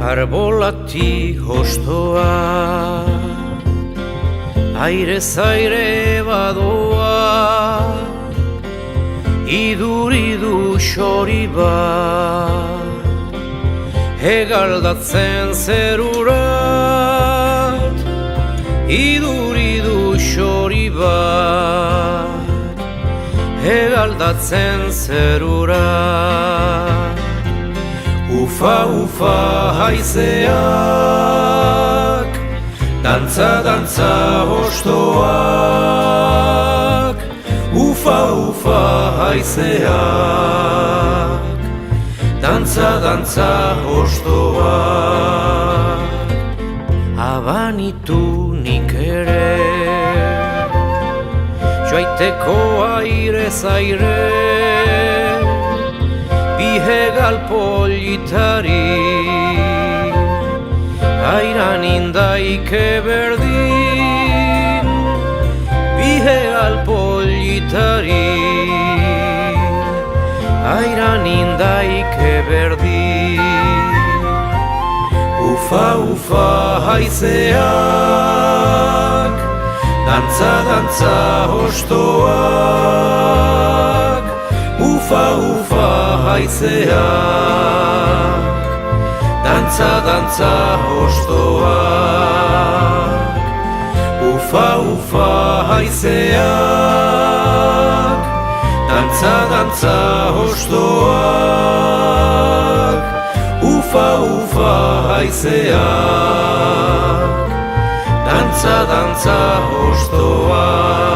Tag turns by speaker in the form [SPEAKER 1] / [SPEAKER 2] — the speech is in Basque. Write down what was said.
[SPEAKER 1] Arbolatik hostoa, airez aire badoa, iduridu xori bat, hegaldatzen zerurat, iduridu xori bat, hegaldatzen zerurat. Ufa, ufa haizeak, dantza, dantza hostoak. Ufa, ufa haizeak, dantza, dantza hostoak. Abanitu nik ere, joaiteko airez aire, bihegal politari, airan indaike berdin. Bihegal politari, airan indaike berdin. Ufa, ufa haizeak, dantza, dantza hostoak. Ufa, ufa haizeak, dantza, dantza hostoak. Ufa, ufa haizeak, dantza, dantza hostoak. Ufa, ufa haizeak, dantza, dantza hostoak.